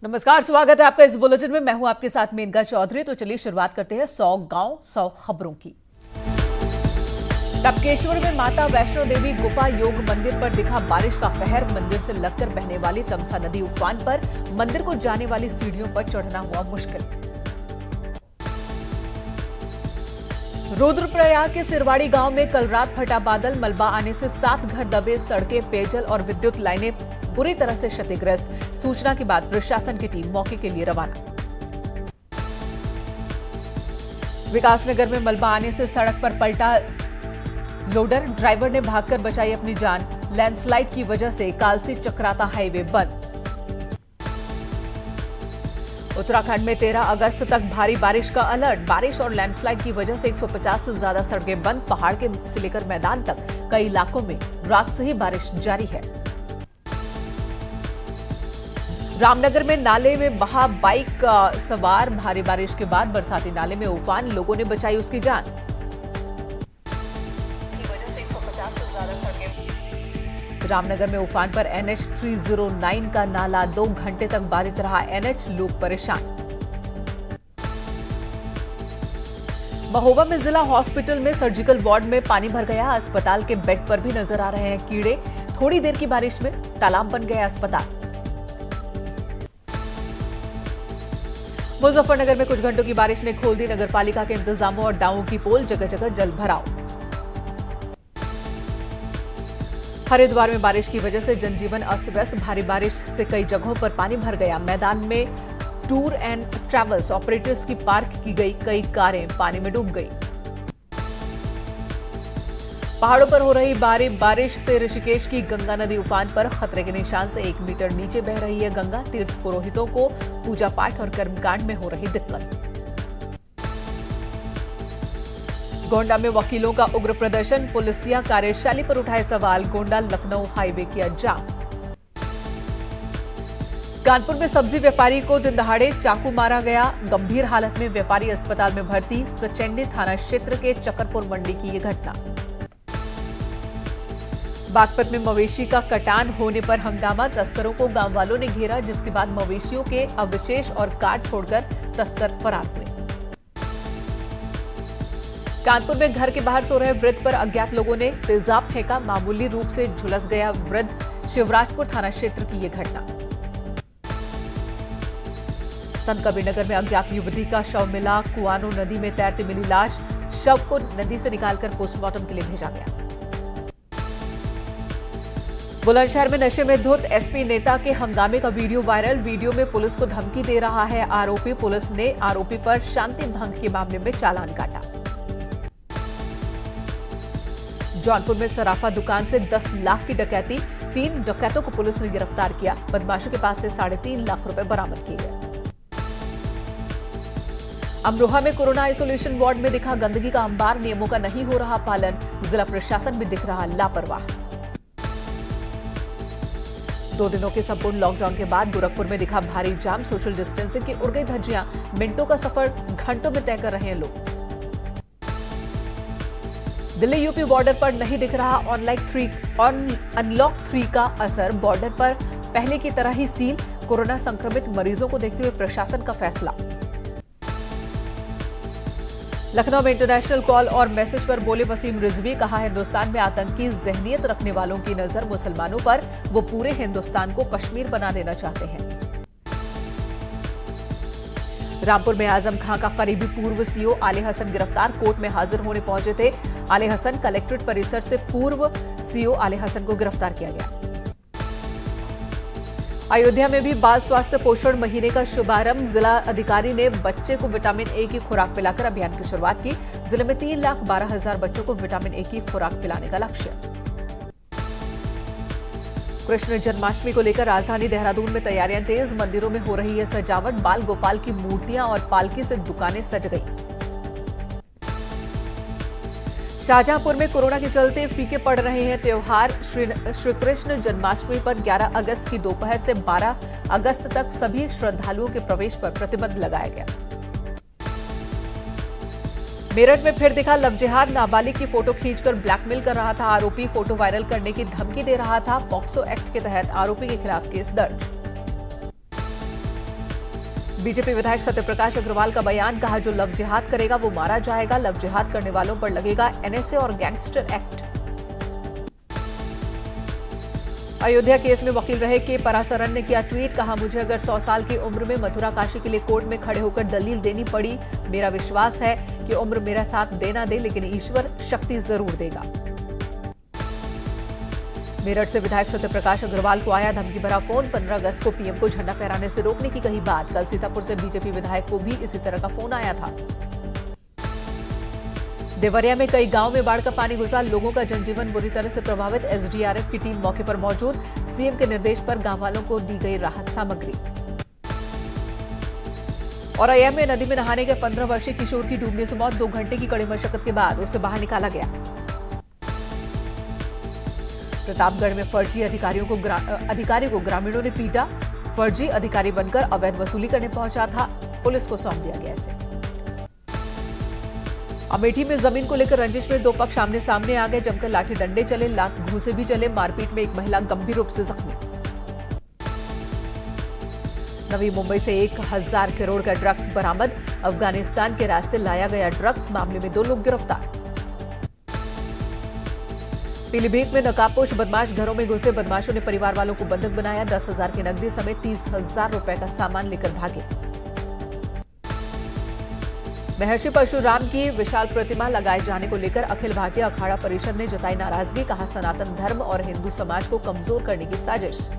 नमस्कार, स्वागत है आपका इस बुलेटिन में। मैं हूं आपके साथ मेनका चौधरी। तो चलिए शुरुआत करते हैं 100 गांव 100 खबरों की। टपकेश्वर में माता वैष्णो देवी गुफा योग मंदिर पर दिखा बारिश का कहर। मंदिर से लगकर बहने वाली तमसा नदी उफान पर। मंदिर को जाने वाली सीढ़ियों पर चढ़ना हुआ मुश्किल। रुद्रप्रयाग के सिरवाड़ी गांव में कल रात फटा बादल। मलबा आने से 7 घर दबे। सड़कें, पेयजल और विद्युत लाइनें बुरी तरह से क्षतिग्रस्त। सूचना के बाद प्रशासन की टीम मौके के लिए रवाना। विकासनगर में मलबा आने से सड़क पर पलटा लोडर। ड्राइवर ने भागकर बचाई अपनी जान। लैंडस्लाइड की वजह से कालसी चक्राता हाईवे बंद। उत्तराखंड में 13 अगस्त तक भारी बारिश का अलर्ट। बारिश और लैंडस्लाइड की वजह से 150 से ज्यादा सड़कें बंद। पहाड़ के से लेकर मैदान तक कई इलाकों में रात से ही बारिश जारी है। रामनगर में नाले में बहा बाइक सवार। भारी बारिश के बाद बरसाती नाले में उफान। लोगों ने बचाई उसकी जान। रामनगर में उफान पर NH 309 का नाला 2 घंटे तक बाधित रहा। NH लोग परेशान। महोबा में जिला हॉस्पिटल में सर्जिकल वार्ड में पानी भर गया। अस्पताल के बेड पर भी नजर आ रहे हैं कीड़े। थोड़ी देर की बारिश में तालाब बन गया अस्पताल। मुजफ्फरनगर में कुछ घंटों की बारिश ने खोल दी नगरपालिका के इंतजामों और दावों की पोल। जगह जगह जल भराव। हरिद्वार में बारिश की वजह से जनजीवन अस्त व्यस्त। भारी बारिश से कई जगहों पर पानी भर गया। मैदान में टूर एंड ट्रैवल्स ऑपरेटर्स की पार्क की गई कई कारें पानी में डूब गई। पहाड़ों पर हो रही बारिश से ऋषिकेश की गंगा नदी उफान पर। खतरे के निशान से 1 मीटर नीचे बह रही है गंगा। तीर्थ पुरोहितों को पूजा पाठ और कर्मकांड में हो रही दिक्कत। गोंडा में वकीलों का उग्र प्रदर्शन। पुलिसिया कार्यशैली पर उठाए सवाल। गोंडा लखनऊ हाईवे किया जाम। कानपुर में सब्जी व्यापारी को दिन दहाड़े चाकू मारा गया। गंभीर हालत में व्यापारी अस्पताल में भर्ती। सचेंडी थाना क्षेत्र के चकरपुर मंडी की यह घटना। बागपत में मवेशी का कटान होने पर हंगामा। तस्करों को गांव वालों ने घेरा, जिसके बाद मवेशियों के अवशेष और काट छोड़कर तस्कर फरार हुए। कानपुर में घर के बाहर सो रहे वृद्ध पर अज्ञात लोगों ने तेजाब फेंका। मामूली रूप से झुलस गया वृद्ध। शिवराजपुर थाना क्षेत्र की यह घटना। संत कबीरनगर में अज्ञात युवती का शव मिला। कुआनो नदी में तैरती मिली लाश। शव को नदी से निकालकर पोस्टमार्टम के लिए भेजा गया। बुलंदशहर में नशे में धुत SP नेता के हंगामे का वीडियो वायरल। वीडियो में पुलिस को धमकी दे रहा है आरोपी। पुलिस ने आरोपी पर शांति भंग के मामले में चालान काटा। जौनपुर में सराफा दुकान से 10 लाख की डकैती। 3 डकैतों को पुलिस ने गिरफ्तार किया। बदमाशों के पास से 3.5 लाख रुपए बरामद किए गए। अमरोहा में कोरोना आइसोलेशन वार्ड में दिखा गंदगी का अंबार। नियमों का नहीं हो रहा पालन। जिला प्रशासन भी दिख रहा लापरवाह। 2 दिनों के संपूर्ण लॉकडाउन के बाद गोरखपुर में दिखा भारी जाम। सोशल डिस्टेंसिंग की उड़ गई धज्जियां। मिनटों का सफर घंटों में तय कर रहे हैं लोग। दिल्ली यूपी बॉर्डर पर नहीं दिख रहा अनलॉक 3 का असर। बॉर्डर पर पहले की तरह ही सील। कोरोना संक्रमित मरीजों को देखते हुए प्रशासन का फैसला। लखनऊ में इंटरनेशनल कॉल और मैसेज पर बोले वसीम रिजवी। कहा, हिंदुस्तान में आतंकी जहनियत रखने वालों की नजर मुसलमानों पर। वो पूरे हिंदुस्तान को कश्मीर बना देना चाहते हैं। रामपुर में आजम खां का करीबी पूर्व CEO आले हसन गिरफ्तार। कोर्ट में हाजिर होने पहुंचे थे आले हसन। कलेक्ट्रेट परिसर से पूर्व CEO आले हसन को गिरफ्तार किया गया। अयोध्या में भी बाल स्वास्थ्य पोषण महीने का शुभारंभ। जिला अधिकारी ने बच्चे को विटामिन A की खुराक पिलाकर अभियान की शुरुआत की। जिले में 3,12,000 बच्चों को विटामिन A की खुराक पिलाने का लक्ष्य। कृष्ण जन्माष्टमी को लेकर राजधानी देहरादून में तैयारियां तेज। मंदिरों में हो रही है सजावट। बाल गोपाल की मूर्तियां और पालकी से दुकानें सज गई। शाहजहांपुर में कोरोना के चलते फीके पड़ रहे हैं त्योहार। श्री कृष्ण जन्माष्टमी पर 11 अगस्त की दोपहर से 12 अगस्त तक सभी श्रद्धालुओं के प्रवेश पर प्रतिबंध लगाया गया। मेरठ में फिर दिखा लव जिहाद। नाबालिग की फोटो खींचकर ब्लैकमेल कर रहा था आरोपी। फोटो वायरल करने की धमकी दे रहा था। पॉक्सो एक्ट के तहत आरोपी के खिलाफ केस दर्ज। बीजेपी विधायक सत्यप्रकाश अग्रवाल का बयान, कहा जो लव जिहाद करेगा वो मारा जाएगा, लव जिहाद करने वालों पर लगेगा एनएसए और गैंगस्टर एक्ट। अयोध्या केस में वकील रहे के परासरन ने किया ट्वीट, कहा मुझे अगर 100 साल की उम्र में मथुरा काशी के लिए कोर्ट में खड़े होकर दलील देनी पड़ी, मेरा विश्वास है कि उम्र मेरा साथ देना दे, लेकिन ईश्वर शक्ति जरूर देगा। मेरठ से विधायक सत्यप्रकाश अग्रवाल को आया धमकी भरा फोन, 15 अगस्त को पीएम को झंडा फहराने से रोकने की कही बात। कल सीतापुर से बीजेपी विधायक को भी इसी तरह का फोन आया था। देवरिया में कई गांव में बाढ़ का पानी घुसा, लोगों का जनजीवन बुरी तरह से प्रभावित। एसडीआरएफ की टीम मौके पर मौजूद, सीएम के निर्देश पर गांव वालों को दी गई राहत सामग्री। और अय्या में नदी में नहाने के 15 वर्षीय किशोर की डूबने से मौत, 2 घंटे की कड़ी मशक्कत के बाद उसे बाहर निकाला गया। प्रतापगढ़ में फर्जी अधिकारी को ग्रामीणों ने पीटा, फर्जी अधिकारी बनकर अवैध वसूली करने पहुंचा था, पुलिस को सौंप दिया गया इसे। अमेठी में जमीन को लेकर रंजिश में 2 पक्ष आमने सामने आ गए, जमकर लाठी डंडे चले, लात घूंसे भी चले, मारपीट में एक महिला गंभीर रूप से जख्मी। नवी मुंबई से 1000 करोड़ का ड्रग्स बरामद, अफगानिस्तान के रास्ते लाया गया ड्रग्स, मामले में 2 लोग गिरफ्तार। पीलीभीत में नकाबपोश बदमाश घरों में घुसे, बदमाशों ने परिवार वालों को बंधक बनाया, 10,000 की नकदी समेत 30,000 रुपए का सामान लेकर भागे। महर्षि परशुराम की विशाल प्रतिमा लगाए जाने को लेकर अखिल भारतीय अखाड़ा परिषद ने जताई नाराजगी, कहा सनातन धर्म और हिंदू समाज को कमजोर करने की साजिश।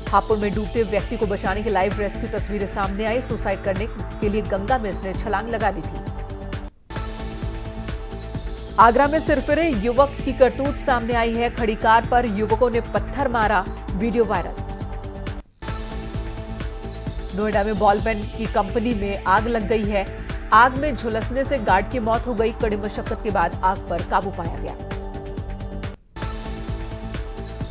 हापुड़ में डूबते व्यक्ति को बचाने की लाइव रेस्क्यू तस्वीरें सामने आई, सुसाइड करने के लिए गंगा में इसने छलांग लगा दी थी। आगरा में सिरफिरे युवक की करतूत सामने आई है, खड़ी कार पर युवकों ने पत्थर मारा, वीडियो वायरल। नोएडा में बॉल पेन की कंपनी में आग लग गई है, आग में झुलसने से गार्ड की मौत हो गई, कड़ी मशक्कत के बाद आग पर काबू पाया गया।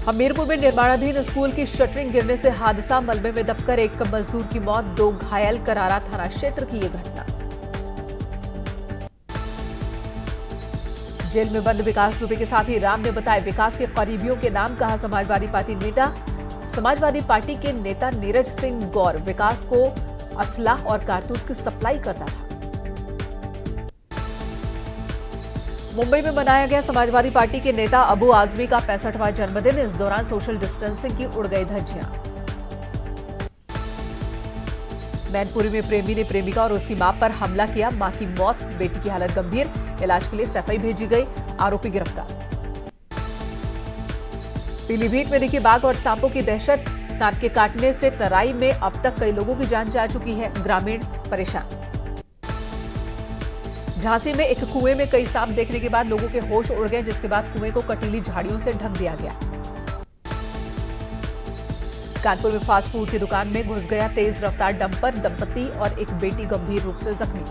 हमीरपुर में निर्माणाधीन स्कूल की शटरिंग गिरने से हादसा, मलबे में दबकर एक मजदूर की मौत, 2 घायल, करारा थाना क्षेत्र की यह घटना। जेल में बंद विकास दुबे के साथ ही राम ने बताए विकास के करीबियों के नाम, कहा समाजवादी पार्टी के नेता नीरज सिंह गौर विकास को असलाह और कारतूस की सप्लाई करता था। मुंबई में मनाया गया समाजवादी पार्टी के नेता अबू आजमी का 65वां जन्मदिन, इस दौरान सोशल डिस्टेंसिंग की उड़ गई धज्जियां। मैनपुरी में प्रेमी ने प्रेमिका और उसकी मां पर हमला किया, मां की मौत, बेटी की हालत गंभीर, इलाज के लिए सफाई भेजी गई, आरोपी गिरफ्तार। पीलीभीत में दिखी बाघ और सांपों की दहशत, सांप के काटने से तराई में अब तक कई लोगों की जान जा चुकी है, ग्रामीण परेशान। झांसी में एक कुएं में कई सांप देखने के बाद लोगों के होश उड़ गए, जिसके बाद कुएं को कटीली झाड़ियों से ढक दिया गया। कानपुर में फास्ट फूड की दुकान में घुस गया तेज रफ्तार डंपर, दंपति और एक बेटी गंभीर रूप से जख्मी।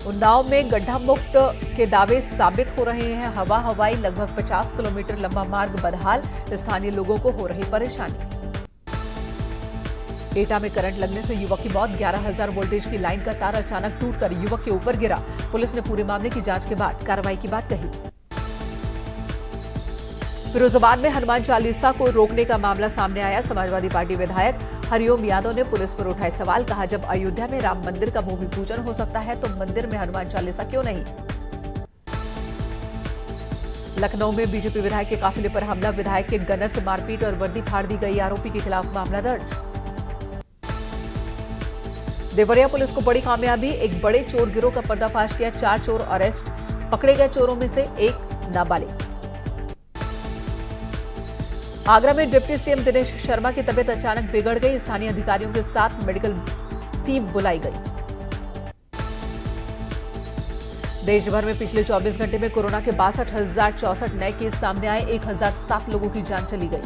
उन्नाव में गड्ढा मुक्त के दावे साबित हो रहे हैं, हवा हवाई, लगभग 50 किलोमीटर लंबा मार्ग बदहाल, स्थानीय लोगों को हो रही परेशानी। एटा में करंट लगने से युवक की मौत, 11,000 वोल्टेज की लाइन का तार अचानक टूटकर युवक के ऊपर गिरा, पुलिस ने पूरे मामले की जांच के बाद कार्रवाई की बात कही। फिरोजाबाद में हनुमान चालीसा को रोकने का मामला सामने आया, समाजवादी पार्टी विधायक हरिओम यादव ने पुलिस पर उठाए सवाल, कहा जब अयोध्या में राम मंदिर का भूमि पूजन हो सकता है तो मंदिर में हनुमान चालीसा क्यों नहीं। लखनऊ में बीजेपी विधायक के काफिले पर हमला, विधायक के गनर से मारपीट और वर्दी फाड़ दी गई, आरोपी के खिलाफ मामला दर्ज। देवरिया पुलिस को बड़ी कामयाबी, एक बड़े चोर गिरोह का पर्दाफाश किया, 4 चोर अरेस्ट, पकड़े गए चोरों में से एक नाबालिग। आगरा में डिप्टी सीएम दिनेश शर्मा की तबीयत अचानक बिगड़ गई, स्थानीय अधिकारियों के साथ मेडिकल टीम बुलाई गई। देश भर में पिछले 24 घंटे में कोरोना के 62,064 नए केस सामने आए, 1,007 लोगों की जान चली गई।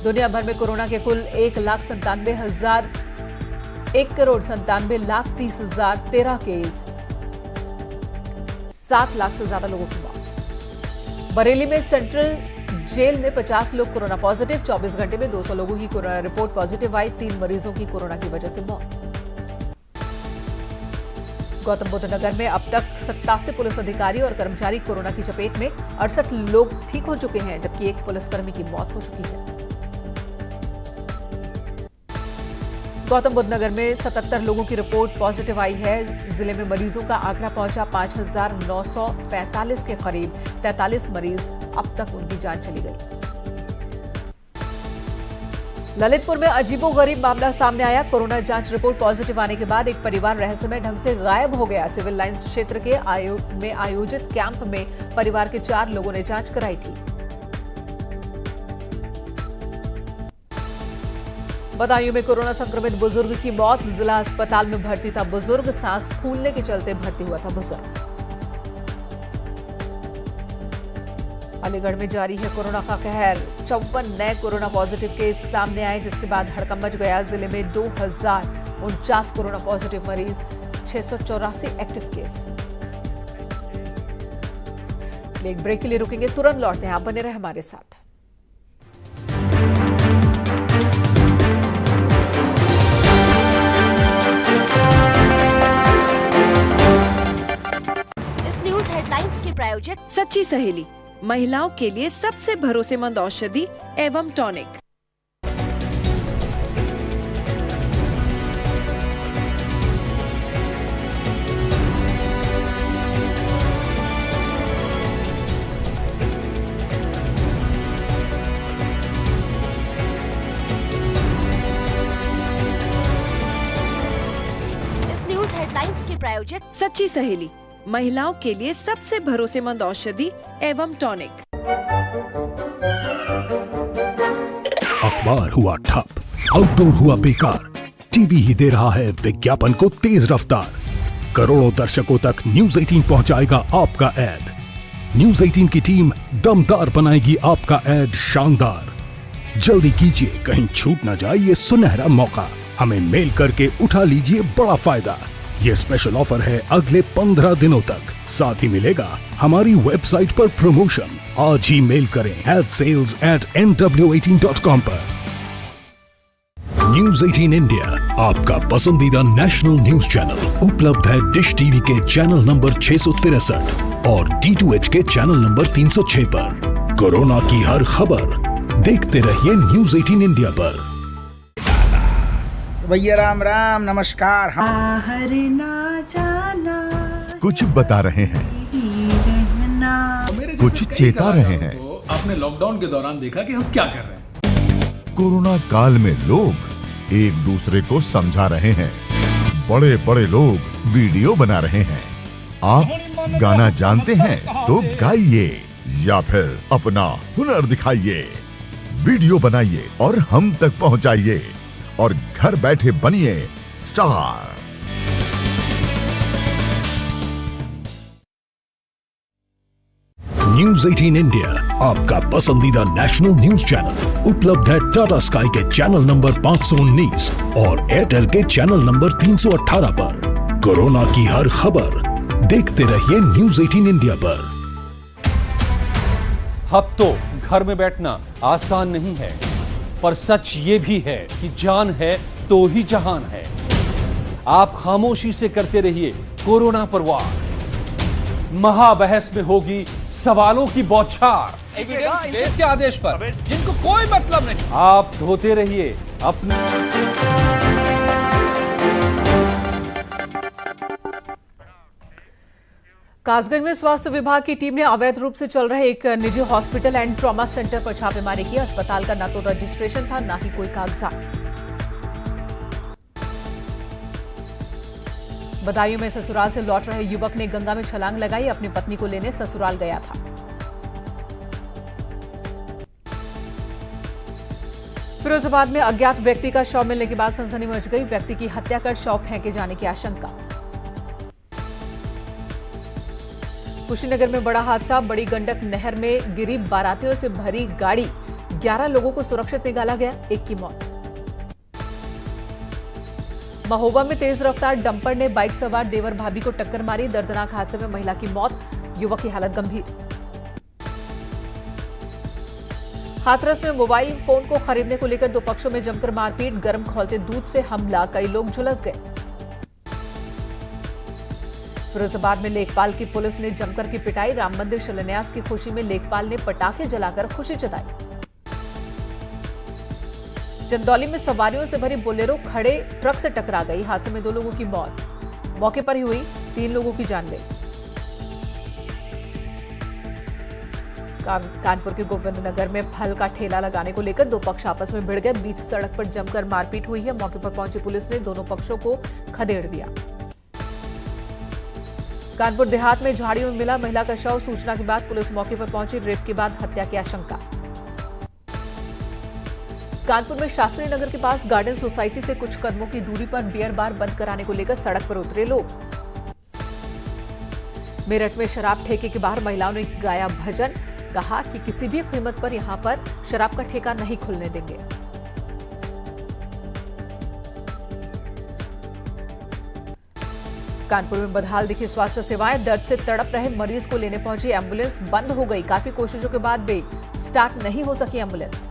दुनिया भर में कोरोना के कुल 1,97,30,13 केस, 7 लाख से ज्यादा लोगों की मौत। बरेली में सेंट्रल जेल में 50 लोग कोरोना पॉजिटिव, 24 घंटे में 200 लोगों की कोरोना रिपोर्ट पॉजिटिव आई, 3 मरीजों की कोरोना की वजह से मौत। गौतम बुद्ध नगर में अब तक 87 पुलिस अधिकारी और कर्मचारी कोरोना की चपेट में, 68 लोग ठीक हो चुके हैं, जबकि एक पुलिसकर्मी की मौत हो चुकी है। गौतम बुद्ध नगर में 77 लोगों की रिपोर्ट पॉजिटिव आई है। जिले में मरीजों का आंकड़ा पहुंचा 5,945 के करीब। 43 मरीज अब तक उनकी जान चली गई। ललितपुर में अजीबोगरीब मामला सामने आया। कोरोना जांच रिपोर्ट पॉजिटिव आने के बाद एक परिवार रहस्यमय ढंग से गायब हो गया। सिविल लाइंस क्षेत्र के में आयोजित कैंप में परिवार के 4 लोगों ने जांच कराई थी। बदायूं में कोरोना संक्रमित बुजुर्ग की मौत। जिला अस्पताल में भर्ती था बुजुर्ग। सांस फूलने के चलते भर्ती हुआ था बुजुर्ग। अलीगढ़ में जारी है कोरोना का कहर। 54 नए कोरोना पॉजिटिव केस सामने आए, जिसके बाद हड़कंप मच गया। जिले में 2049 कोरोना पॉजिटिव मरीज, 684 एक्टिव केस। एक ब्रेक के लिए रुकेंगे, तुरंत लौटते हैं, आप बने रहे हमारे साथ। इस न्यूज हेडलाइंस के प्रायोजक सच्ची सहेली, महिलाओं के लिए सबसे भरोसेमंद औषधि एवं टॉनिक। इस न्यूज हेडलाइंस के प्रायोजक सच्ची सहेली, महिलाओं के लिए सबसे भरोसेमंद औषधि एवं टॉनिक। अखबार हुआ ठप, आउटडोर हुआ बेकार, टीवी ही दे रहा है विज्ञापन को तेज रफ्तार। करोड़ों दर्शकों तक न्यूज 18 पहुंचाएगा आपका एड। न्यूज 18 की टीम दमदार बनाएगी आपका एड शानदार। जल्दी कीजिए, कहीं छूट न जाए ये सुनहरा मौका। हमें मेल करके उठा लीजिए बड़ा फायदा। ये स्पेशल ऑफर है अगले 15 दिनों तक। साथ ही मिलेगा हमारी वेबसाइट पर प्रमोशन। आज ही मेल करें adsales@nw18.com पर। न्यूज 18 इंडिया, आपका पसंदीदा नेशनल न्यूज चैनल, उपलब्ध है डिश टीवी के चैनल नंबर 663 और D2H के चैनल नंबर 306 पर। कोरोना की हर खबर देखते रहिए न्यूज 18 इंडिया पर। भैया राम राम, नमस्कार। बाहर ना जाना, कुछ बता रहे हैं, कुछ चेता रहे हैं। तो आपने लॉकडाउन के दौरान देखा कि हम क्या कर रहे हैं। कोरोना काल में लोग एक दूसरे को समझा रहे हैं। बड़े बड़े लोग वीडियो बना रहे हैं। आप गाना जानते हैं तो गाइए या फिर अपना हुनर दिखाइए। वीडियो बनाइए और हम तक पहुंचाइए और घर बैठे बनिए स्टार। न्यूज 18 इंडिया, आपका पसंदीदा नेशनल न्यूज चैनल, उपलब्ध है टाटा स्काई के चैनल नंबर 519 और एयरटेल के चैनल नंबर 318 पर। कोरोना की हर खबर देखते रहिए न्यूज 18 इंडिया पर। अब तो घर में बैठना आसान नहीं है, पर सच ये भी है कि जान है तो ही जहान है। आप खामोशी से करते रहिए कोरोना पर वार। महाबहस में होगी सवालों की बौछार। एविडेंस बेस्ड के आदेश पर, जिनको कोई मतलब नहीं। आप धोते रहिए अपने। कासगंज में स्वास्थ्य विभाग की टीम ने अवैध रूप से चल रहे एक निजी हॉस्पिटल एंड ट्रॉमा सेंटर पर छापेमारी की। अस्पताल का न तो रजिस्ट्रेशन था, न ही कोई कागजात। बदायूं में ससुराल से लौट रहे युवक ने गंगा में छलांग लगाई। अपनी पत्नी को लेने ससुराल गया था। फिरोजाबाद में अज्ञात व्यक्ति का शव मिलने के बाद सनसनी मच गई। व्यक्ति की हत्या कर शव फेंके जाने की आशंका। कुशीनगर में बड़ा हादसा। बड़ी गंडक नहर में गिरी बारातियों से भरी गाड़ी। 11 लोगों को सुरक्षित निकाला गया, एक की मौत। महोबा में तेज रफ्तार डंपर ने बाइक सवार देवर भाभी को टक्कर मारी। दर्दनाक हादसे में महिला की मौत, युवक की हालत गंभीर। हाथरस में मोबाइल फोन को खरीदने को लेकर दो पक्षों में जमकर मारपीट। गर्म खौलते दूध से हमला, कई लोग झुलस गए। फिरोजाबाद में लेखपाल की पुलिस ने जमकर की पिटाई। राम मंदिर शिलान्यास की खुशी में लेखपाल ने पटाखे जलाकर खुशी जताई। चंदौली में सवारियों से भरी बोलेरो खड़े ट्रक से टकरा गई। हादसे में 2 लोगों की मौत मौके पर ही हुई, 3 लोगों की जान गई। कानपुर के गोविंद नगर में फल का ठेला लगाने को लेकर 2 पक्ष आपस में भिड़ गए। बीच सड़क पर जमकर मारपीट हुई है। मौके पर पहुंची पुलिस ने दोनों पक्षों को खदेड़ दिया। कानपुर देहात में झाड़ियों में मिला महिला का शव। सूचना के बाद पुलिस मौके पर पहुंची। रेप के बाद हत्या की आशंका। कानपुर में शास्त्री नगर के पास गार्डन सोसाइटी से कुछ कदमों की दूरी पर बियर बार बंद कराने को लेकर सड़क पर उतरे लोग। मेरठ में शराब ठेके के बाहर महिलाओं ने गाया भजन। कहा कि किसी भी कीमत पर यहां पर शराब का ठेका नहीं खुलने देंगे। कानपुर में बदहाल दिखी स्वास्थ्य सेवाएं। दर्द से तड़प रहे मरीज को लेने पहुंची एम्बुलेंस बंद हो गई। काफी कोशिशों के बाद भी स्टार्ट नहीं हो सकी एम्बुलेंस।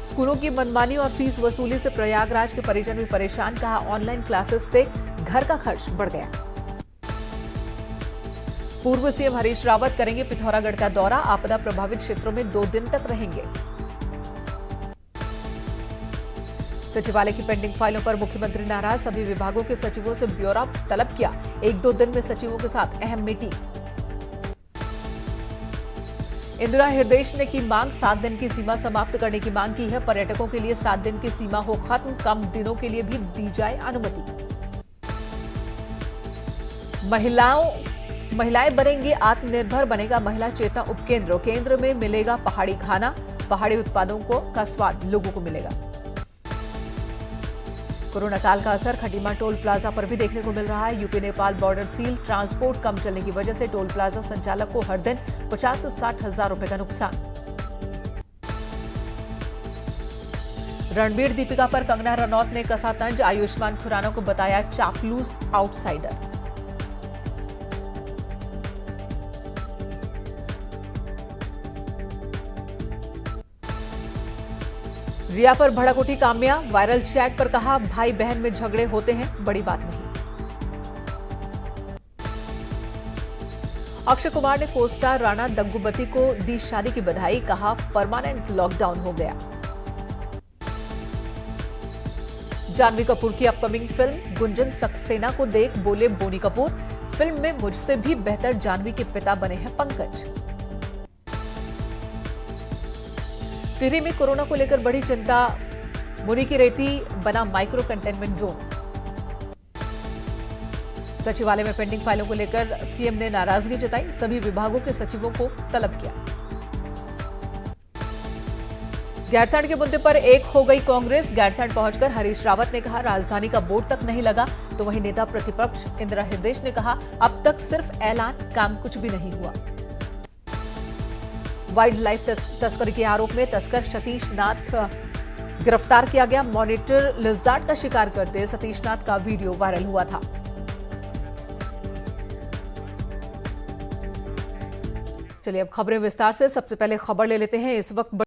स्कूलों की मनमानी और फीस वसूली से प्रयागराज के परिजन भी परेशान। कहा ऑनलाइन क्लासेस से घर का खर्च बढ़ गया। पूर्व सीएम हरीश रावत करेंगे पिथौरागढ़ का दौरा। आपदा प्रभावित क्षेत्रों में 2 दिन तक रहेंगे। सचिवालय की पेंडिंग फाइलों पर मुख्यमंत्री नाराज। सभी विभागों के सचिवों से ब्यौरा तलब किया। 1-2 दिन में सचिवों के साथ अहम मीटिंग। इंदिरा हृदयेश ने की मांग। 7 दिन की सीमा समाप्त करने की मांग की है। पर्यटकों के लिए 7 दिन की सीमा हो खत्म। कम दिनों के लिए भी दी जाए अनुमति। महिलाएं बनेंगी आत्मनिर्भर। बनेगा महिला चेतना उपकेंद्र। केंद्र में मिलेगा पहाड़ी खाना। पहाड़ी उत्पादों का स्वाद लोगों को मिलेगा। कोरोना काल का असर खटीमा टोल प्लाजा पर भी देखने को मिल रहा है। UP Nepal border seal. Transport कम चलने की वजह से टोल प्लाजा संचालक को हर दिन 50 से 60 हजार रुपए का नुकसान। रणबीर दीपिका पर कंगना रनौत ने कसा तंज। आयुष्मान खुराना को बताया चापलूस आउटसाइडर। रिया पर भड़क उठी काम्या। वायरल चैट पर कहा भाई बहन में झगड़े होते हैं, बड़ी बात नहीं। अक्षय कुमार ने कोस्टार राणा दग्गुबती को दी शादी की बधाई। कहा परमानेंट लॉकडाउन हो गया। जानवी कपूर की अपकमिंग फिल्म गुंजन सक्सेना को देख बोले बोनी कपूर, फिल्म में मुझसे भी बेहतर जानवी के पिता बने हैं पंकज। टिहरी में कोरोना को लेकर बड़ी चिंता। मुनिकीरेती बना माइक्रो कंटेनमेंट जोन। सचिवालय में पेंडिंग फाइलों को लेकर सीएम ने नाराजगी जताई। सभी विभागों के सचिवों को तलब किया। गैरसैंण के मुद्दे पर एक हो गई कांग्रेस। गैरसैंण पहुंचकर हरीश रावत ने कहा राजधानी का बोर्ड तक नहीं लगा। तो वहीं नेता प्रतिपक्ष इंदिरा हृदयेश ने कहा अब तक सिर्फ ऐलान, काम कुछ भी नहीं हुआ। वाइल्ड लाइफ तस्करी के आरोप में तस्कर सतीश नाथ गिरफ्तार किया गया। मॉनिटर लिजार्ड का शिकार करते सतीश नाथ का वीडियो वायरल हुआ था। चलिए अब खबरें विस्तार से। सबसे पहले खबर ले लेते हैं। इस वक्त